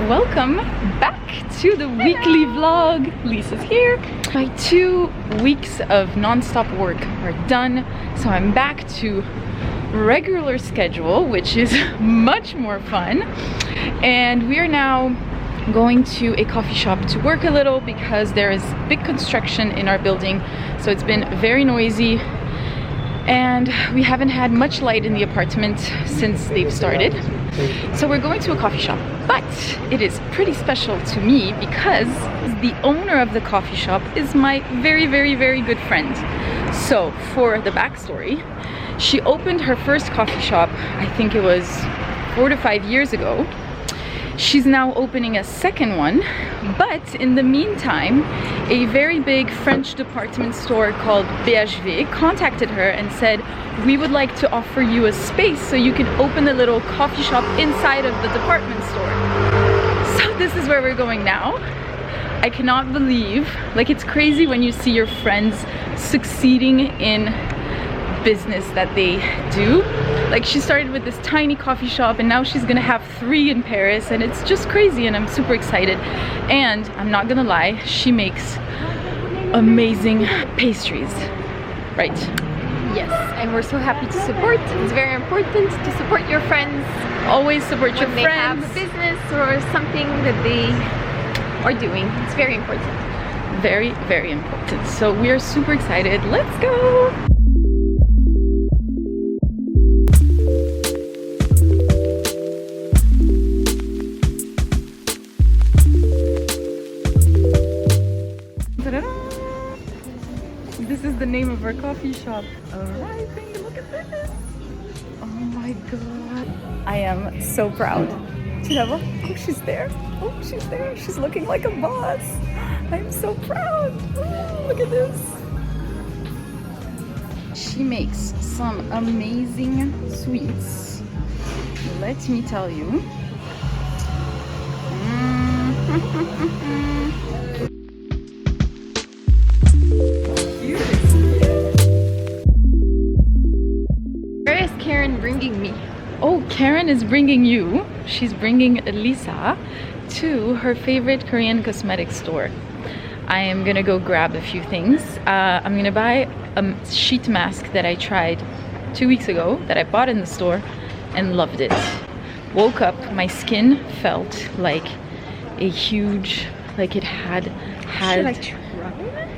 welcome back to the weekly vlog. Lisa's here. My 2 weeks of non-stop work are done, so I'm back to regular schedule, which is much more fun. And we are now going to a coffee shop to work a little because there is big construction in our building, so it's been very noisy and we haven't had much light in the apartment since they've started. So we're going to a coffee shop, but it is pretty special to me because the owner of the coffee shop is my very good friend. So for the backstory, she opened her first coffee shop, I think it was 4 to 5 years ago. She's now opening a second one, but in the meantime, a very big French department store called BHV contacted her and said, we would like to offer you a space so you can open a little coffee shop inside of the department store. So this is where we're going now. I cannot believe, like, it's crazy when you see your friends succeeding in business that they do. Like, she started with this tiny coffee shop and now she's gonna have 3 in Paris, and it's just crazy, and I'm super excited. And I'm not gonna lie, she makes amazing pastries, right? Yes, and we're so happy to support. It's very important to support your friends. Always support your when they friends. have a business or something that they are doing. It's very important. Very important. So we are super excited. Let's go! This is the name of our coffee shop. Arriving, look at this. Oh my god. I am so proud. Oh, she's there. Oh, she's there. She's looking like a boss. I'm so proud. Oh, look at this. She makes some amazing sweets. Let me tell you. Bringing me. Oh, Karen is bringing you. She's bringing Lisa to her favorite Korean cosmetics store. I am gonna go grab a few things. I'm gonna buy a sheet mask that I tried 2 weeks ago that I bought in the store and loved it. Woke up, my skin felt like a huge, like it had. Should I try?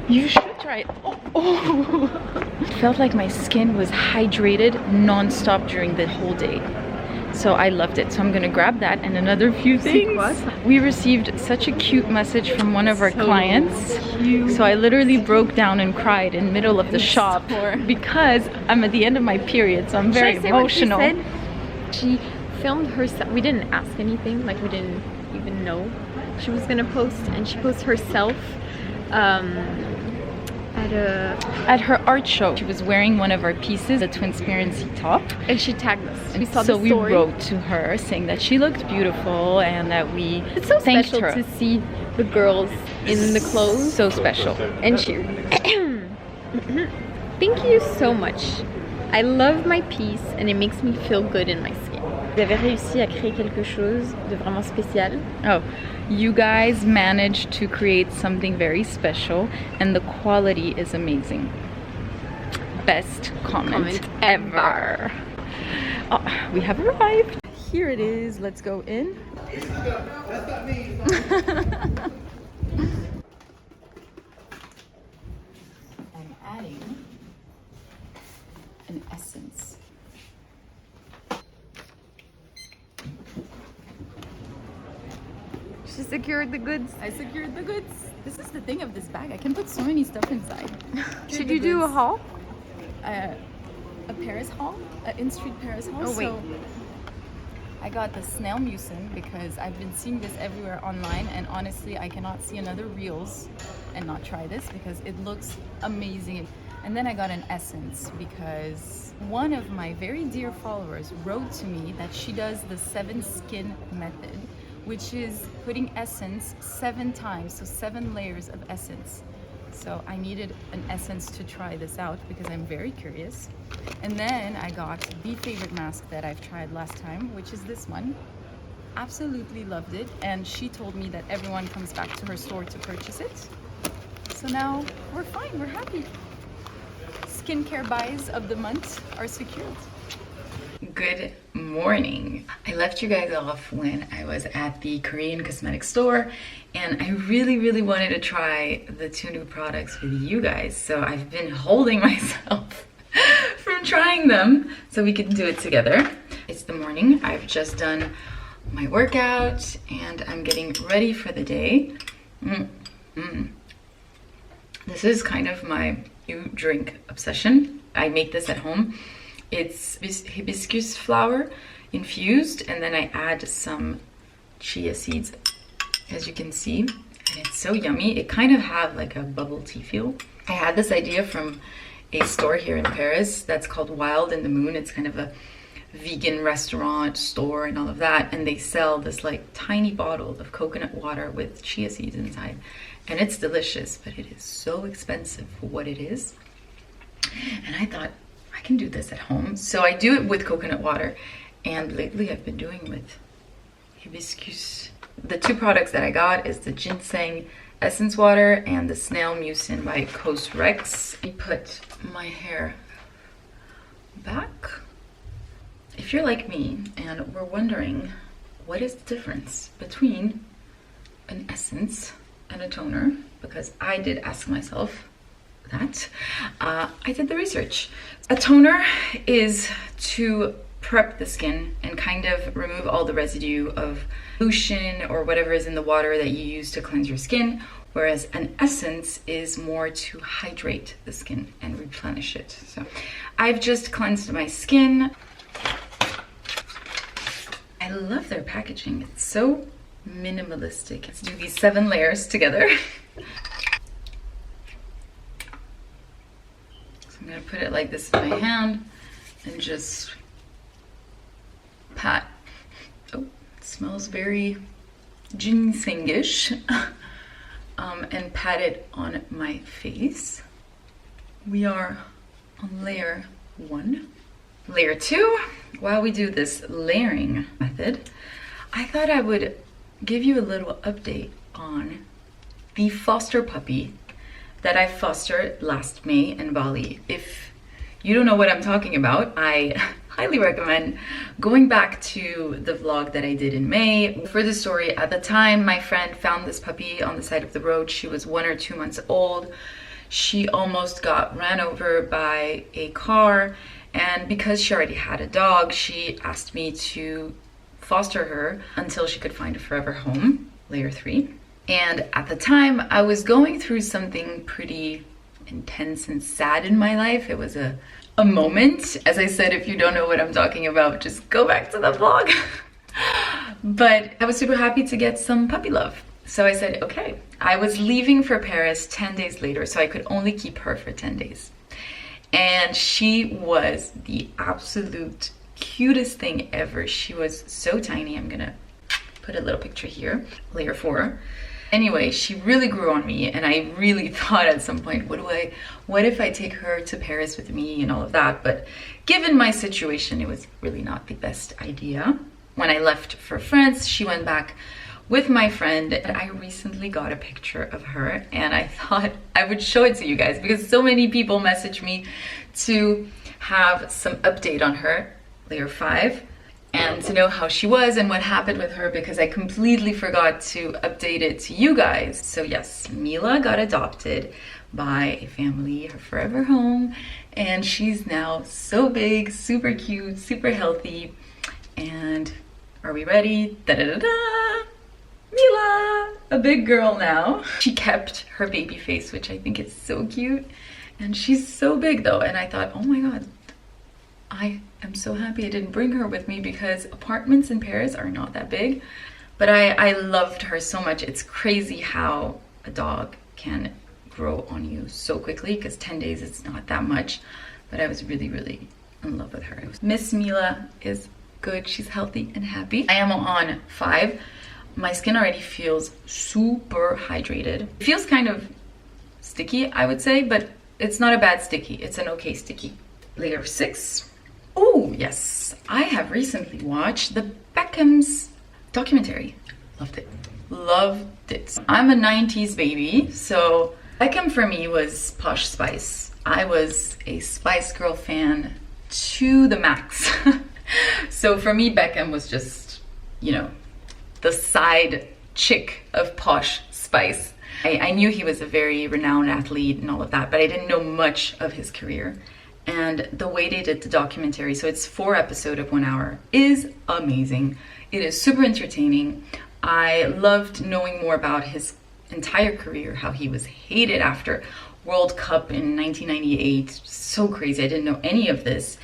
You should try it. Oh. It felt like my skin was hydrated non-stop during the whole day. So I loved it. So I'm gonna grab that and another few things. We received such a cute message from one of our clients. Cute. So I literally broke down and cried in the middle of the shop because I'm at the end of my period, so I'm very emotional. What she filmed herself. We didn't ask anything, like we didn't even know she was gonna post, and she posted herself at her art show. She was wearing one of our pieces, a transparency top, and she tagged us. And we saw the story. So we wrote to her saying that she looked beautiful and that we it's so thanked special her. To see the girls in the clothes. So special. And she thank you so much. I love my piece and it makes me feel good in my skin. Vous avez réussi à créer quelque chose de vraiment spécial. Oh, you guys managed to create something very special and the quality is amazing. Best comment ever. Oh, we have arrived. Here it is. Let's go in. I'm adding an essence. She secured the goods. I secured the goods. This is the thing of this bag. I can put so many stuff inside. Should you do a haul? A Paris haul? An in-street Paris haul? Oh, wait. So I got the snail mucin because I've been seeing this everywhere online, and honestly I cannot see another Reels and not try this because it looks amazing. And then I got an essence because one of my very dear followers wrote to me that she does the 7 skin method, which is putting essence 7 times, so 7 layers of essence. So I needed an essence to try this out because I'm very curious. And then I got the favorite mask that I've tried last time, which is this one. absolutely loved it, and she told me that everyone comes back to her store to purchase it. So now we're fine, we're happy. Skincare buys of the month are secured. Good morning. I left you guys off when I was at the Korean cosmetic store, and I really wanted to try the 2 new products with you guys. So I've been holding myself from trying them so we can do it together. It's the morning. I've just done my workout and I'm getting ready for the day. This is kind of my new drink obsession. I make this at home. It's hibiscus flower infused, and then I add some chia seeds, as you can see, and it's so yummy. It kind of had like a bubble tea feel. I had this idea from a store here in Paris that's called Wild in the Moon. It's kind of a vegan restaurant store and all of that, and they sell this like tiny bottle of coconut water with chia seeds inside, and it's delicious, but it is so expensive for what it is. And I thought, I can do this at home. So I do it with coconut water, and lately I've been doing with hibiscus. The 2 products that I got is the ginseng essence water and the snail mucin by Coast Rex. I put my hair back. If you're like me and we're wondering what is the difference between an essence and a toner, because I did ask myself that, I did the research. A toner is to prep the skin and kind of remove all the residue of lotion or whatever is in the water that you use to cleanse your skin, whereas an essence is more to hydrate the skin and replenish it. So I've just cleansed my skin. I love their packaging. It's so minimalistic. Let's do these 7 layers together. So I'm gonna put it like this in my hand and just pat. Oh, it smells very ginsengish. And pat it on my face. We are on layer 1. Layer 2, while we do this layering method, I thought I would give you a little update on the foster puppy that I fostered last May in Bali. If you don't know what I'm talking about, I highly recommend going back to the vlog that I did in May. For the story, at the time, my friend found this puppy on the side of the road. She was 1 or 2 months old. She almost got ran over by a car, and because she already had a dog, she asked me to foster her until she could find a forever home, layer 3. And at the time, I was going through something pretty intense and sad in my life. It was a moment. As I said, if you don't know what I'm talking about, just go back to the vlog. But I was super happy to get some puppy love. So I said, okay. I was leaving for Paris 10 days later, so I could only keep her for 10 days. And she was the absolute cutest thing ever. She was so tiny. I'm gonna put a little picture here, layer 4. Anyway, she really grew on me, and I really thought at some point, what if I take her to Paris with me and all of that? But given my situation, it was really not the best idea. When I left for France, she went back with my friend, and I recently got a picture of her, and I thought I would show it to you guys because so many people messaged me to have some update on her, layer 5. And to know how she was and what happened with her, because I completely forgot to update it to you guys. So yes, Mila got adopted by a family, her forever home, and she's now so big, super cute, super healthy. And are we ready? Da-da-da-da! Mila, a big girl now. She kept her baby face, which I think is so cute. And she's so big though, and I thought, oh my God, I am so happy I didn't bring her with me because apartments in Paris are not that big. But I loved her so much. It's crazy how a dog can grow on you so quickly, because 10 days is not that much. But I was really in love with her. Miss Mila is good. She's healthy and happy. I am on 5. My skin already feels super hydrated. It feels kind of sticky, I would say, but it's not a bad sticky. It's an okay sticky. Layer 6. Oh yes, I have recently watched the Beckham's documentary. Loved it. Loved it. I'm a 90s baby, so Beckham for me was Posh Spice. I was a Spice Girl fan to the max. So for me, Beckham was just, you know, the side chick of Posh Spice. I knew he was a very renowned athlete and all of that, but I didn't know much of his career. And the way they did the documentary, so it's 4 episodes of 1 hour, is amazing. It is super entertaining. I loved knowing more about his entire career, how he was hated after World Cup in 1998. So crazy. I didn't know any of this.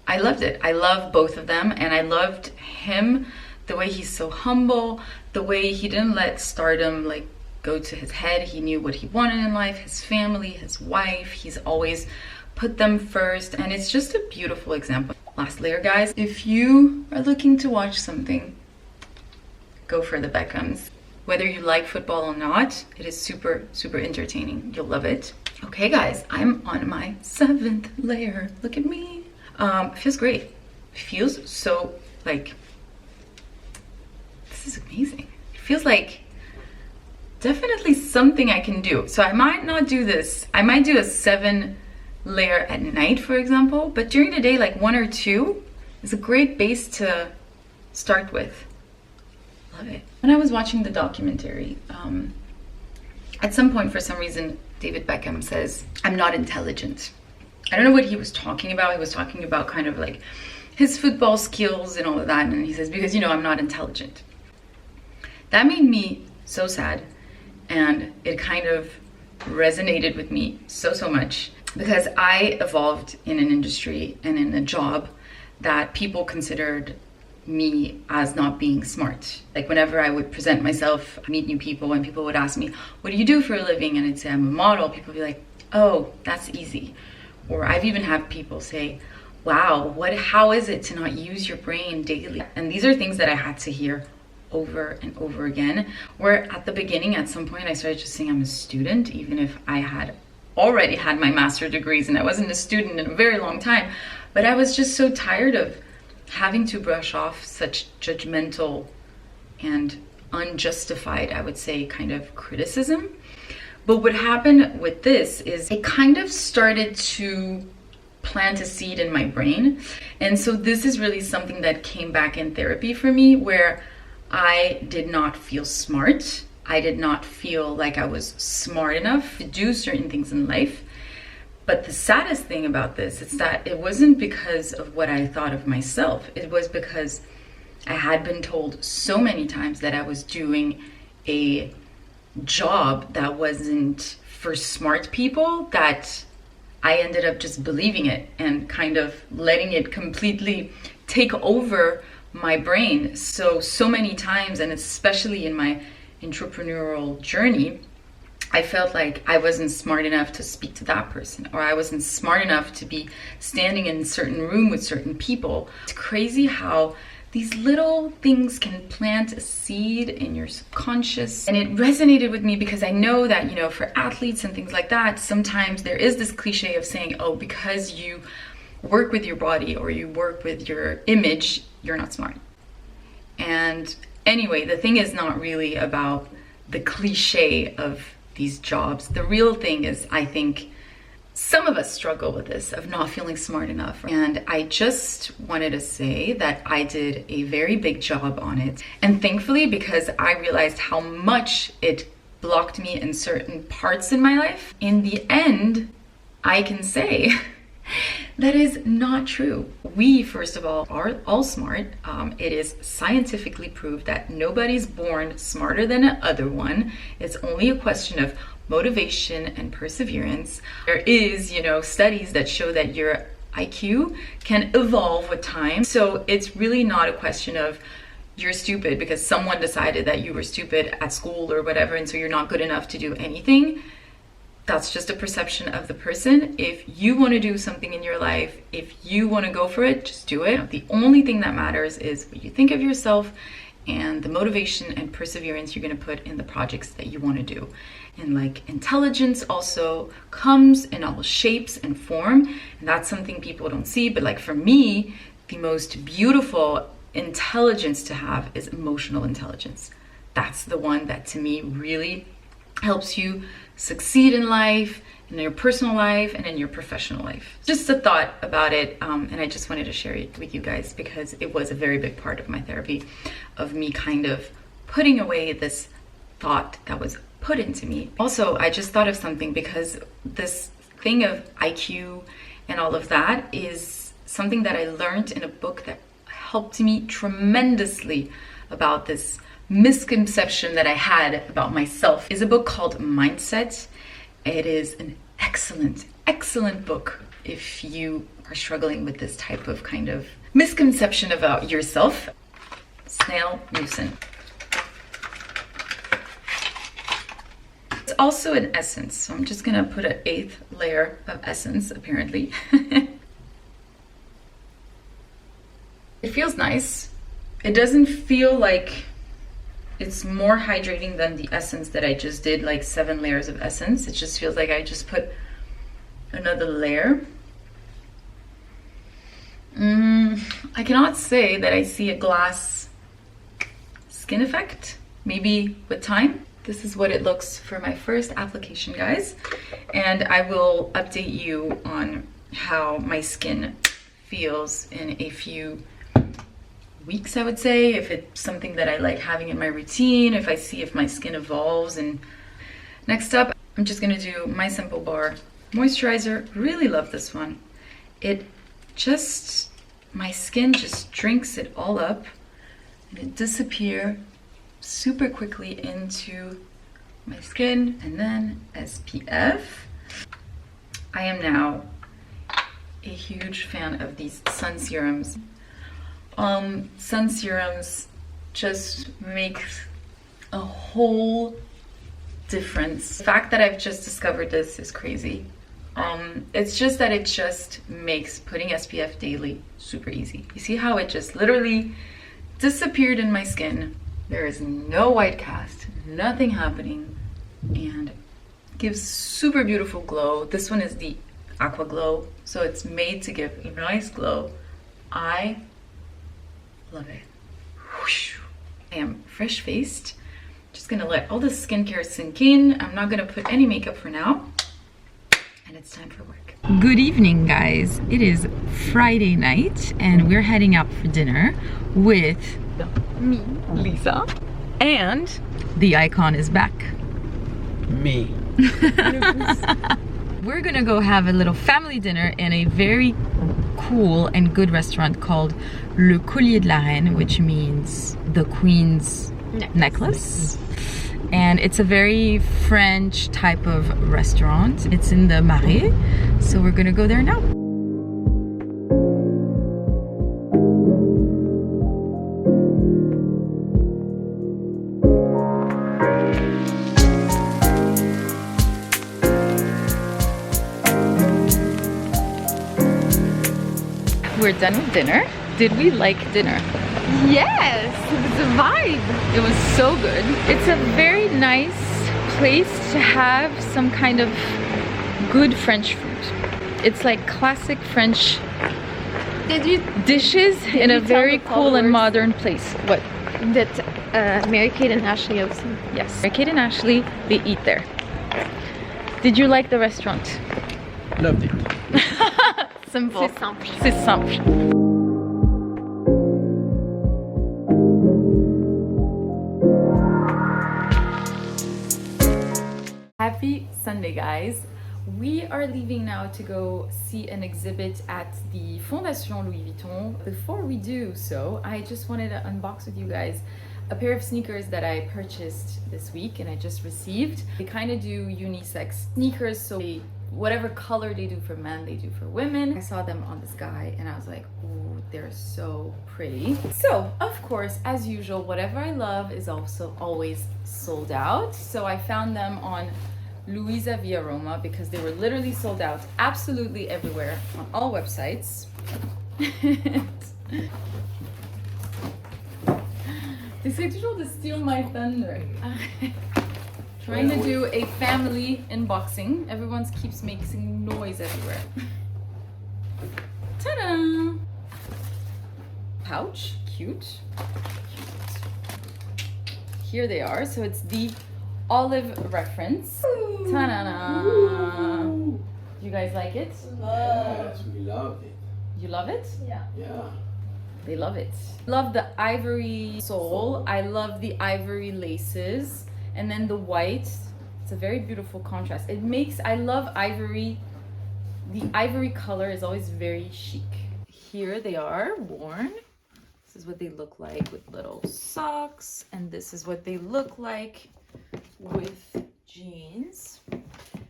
I loved it. I love both of them, and I loved him, the way he's so humble, the way he didn't let stardom like go to his head. He knew what he wanted in life, his family, his wife. He's always put them first, and it's just a beautiful example. Last layer, guys, if you are looking to watch something, go for the Beckhams. Whether you like football or not, it is super, super entertaining. You'll love it. Okay, guys, I'm on my 7th layer. Look at me. It feels great. It feels so like, this is amazing. It feels like definitely something I can do. So I might not do this. I might do a 7 layer at night, for example, but during the day, like 1 or 2 is a great base to start with. Love it. When I was watching the documentary, at some point, for some reason, David Beckham says, "I'm not intelligent." I don't know what he was talking about. He was talking about kind of like his football skills and all of that. And he says, because, you know, I'm not intelligent. That made me so sad. And it kind of resonated with me so, so much. Because I evolved in an industry and in a job that people considered me as not being smart. Like whenever I would present myself, meet new people, and people would ask me, "What do you do for a living?" And I'd say, "I'm a model." People would be like, "Oh, that's easy." Or I've even had people say, "Wow, how is it to not use your brain daily?" And these are things that I had to hear over and over again. Where at the beginning, at some point, I started just saying I'm a student, even if I had already had my master's degrees and I wasn't a student in a very long time. But I was just so tired of having to brush off such judgmental and unjustified, I would say, kind of criticism. But what happened with this is it kind of started to plant a seed in my brain. And so this is really something that came back in therapy for me, where I did not feel smart. I did not feel like I was smart enough to do certain things in life. But the saddest thing about this is that it wasn't because of what I thought of myself. It was because I had been told so many times that I was doing a job that wasn't for smart people, that I ended up just believing it and kind of letting it completely take over my brain. So many times, and especially in my entrepreneurial journey, I felt like I wasn't smart enough to speak to that person, or I wasn't smart enough to be standing in a certain room with certain people. It's crazy how these little things can plant a seed in your subconscious. And it resonated with me because I know that, you know, for athletes and things like that, sometimes there is this cliche of saying, oh, because you work with your body or you work with your image, you're not smart. And anyway, the thing is not really about the cliche of these jobs. The real thing is, I think, some of us struggle with this, of not feeling smart enough. And I just wanted to say that I did a very big job on it. And thankfully, because I realized how much it blocked me in certain parts in my life, in the end, I can say that is not true. We, first of all, are all smart. It is scientifically proved that nobody's born smarter than the other one. It's only a question of motivation and perseverance. There is, you know, studies that show that your IQ can evolve with time. So it's really not a question of you're stupid because someone decided that you were stupid at school or whatever, and so you're not good enough to do anything. That's just a perception of the person. If you want to do something in your life, if you want to go for it, just do it. The only thing that matters is what you think of yourself and the motivation and perseverance you're going to put in the projects that you want to do. And like intelligence also comes in all shapes and form, and that's something people don't see. But like for me, the most beautiful intelligence to have is emotional intelligence. That's the one that to me really helps you succeed in life, in your personal life, and in your professional life. Just a thought about it, and I just wanted to share it with you guys because it was a very big part of my therapy, of me kind of putting away this thought that was put into me. Also, I just thought of something, because this thing of IQ and all of that is something that I learned in a book that helped me tremendously about this misconception that I had about myself. Is a book called Mindset. It is an excellent book if you are struggling with this type of kind of misconception about yourself. Snail Mucin. It's also an essence, so I'm just gonna put an 8th layer of essence, apparently. It feels nice. It doesn't feel like it's more hydrating than the essence that I just did, like 7 layers of essence. It just feels like I just put another layer. I cannot say that I see a glass skin effect. Maybe with time. This is what it looks for my first application, guys. And I will update you on how my skin feels in a few weeks, I would say, if it's something that I like having in my routine, if I see if my skin evolves. And next up, I'm just gonna do my Simple Bar moisturizer. Really love this one. It just, my skin just drinks it all up, and it disappears super quickly into my skin. And then SPF. I am now a huge fan of these sun serums. Sun serums just make a whole difference. The fact that I've just discovered this is crazy. It's just that it just makes putting SPF daily super easy. You see how it just literally disappeared in my skin. There is no white cast, nothing happening, and gives super beautiful glow. This one is the Aqua Glow, so it's made to give a nice glow. I love it. Whoosh. I am fresh faced. Just gonna let all the skincare sink in. I'm not gonna put any makeup for now. And it's time for work. Good evening, guys. It is Friday night and we're heading out for dinner with me, Lisa, and the icon is back. Me. We're gonna go have a little family dinner in a very cool and good restaurant called Le Collier de la Reine, which means the Queen's necklace. And it's a very French type of restaurant. It's in the Marais, so we're gonna go there now. We're done with dinner. Did we like dinner? Yes, it was a vibe. It was so good. It's a very nice place to have some kind of good French food. It's like classic French dishes in a very cool and modern place. What? That Mary-Kate and Ashley also. Yes, Mary-Kate and Ashley, they eat there. Did you like the restaurant? Loved it. Simple. C'est simple. C'est simple. Happy Sunday, guys. We are leaving now to go see an exhibit at the Fondation Louis Vuitton. Before we do so, I just wanted to unbox with you guys a pair of sneakers that I purchased this week and I just received. They kind of do unisex sneakers, so whatever color they do for men, they do for women. I saw them on this guy and I was like, ooh, they're so pretty. So, of course, as usual, whatever I love is also always sold out. So I found them on Louisa Via Roma because they were literally sold out absolutely everywhere on all websites. They say toujours to steal my thunder. Trying to do a family unboxing. Everyone keeps making noise everywhere. Ta-da! Pouch, cute. Here they are. So it's the olive reference. Ta-da-da! You guys like it? Yes, we love it. You love it? Yeah. Yeah. They love it. Love the ivory sole. I love the ivory laces. And then the white. It's a very beautiful contrast. It makes, I love ivory. The ivory color is always very chic. Here they are, worn. This is what they look like with little socks. And this is what they look like with jeans.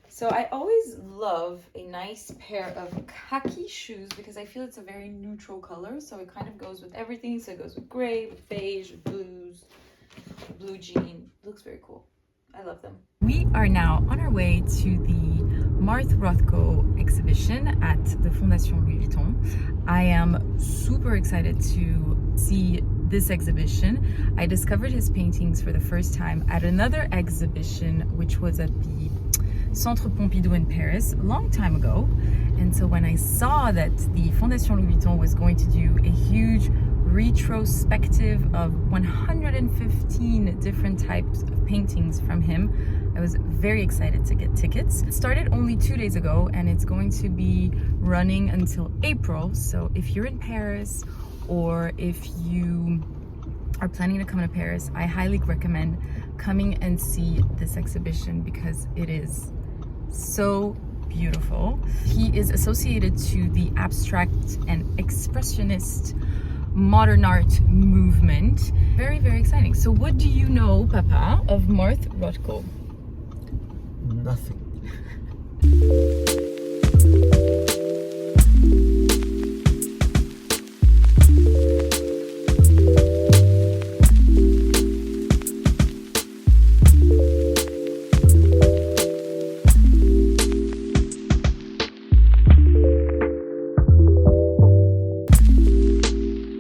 So I always love a nice pair of khaki shoes because I feel it's a very neutral color. So it kind of goes with everything. So it goes with gray, with beige, with blues, blue jean. Looks very cool. I love them. We are now on our way to the Mark Rothko exhibition at the Fondation Louis Vuitton. I am super excited to see this exhibition. I discovered his paintings for the first time at another exhibition, which was at the Centre Pompidou in Paris a long time ago. And so when I saw that the Fondation Louis Vuitton was going to do a huge retrospective of 115 different types of paintings from him, I was very excited to get tickets. It started only 2 days ago and it's going to be running until April. So if you're in Paris or if you are planning to come to Paris, I highly recommend coming and see this exhibition because it is so beautiful. He is associated to the abstract and expressionist modern art movement. Very, very exciting. So what do you know, Papa, of Mark Rothko? Nothing.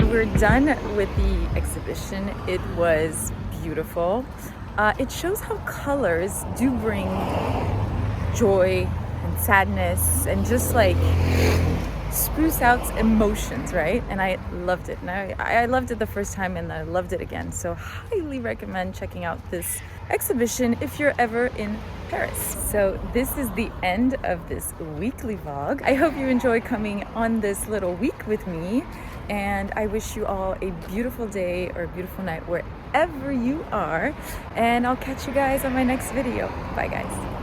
We're done with the exhibition. It was beautiful. It shows how colors do bring joy and sadness and just like spruce out emotions, right? And I loved it. And I loved it the first time and I loved it again. So highly recommend checking out this exhibition if you're ever in Paris. So this is the end of this weekly vlog. I hope you enjoy coming on this little week with me. And I wish you all a beautiful day or a beautiful night wherever you are. And I'll catch you guys on my next video. Bye guys.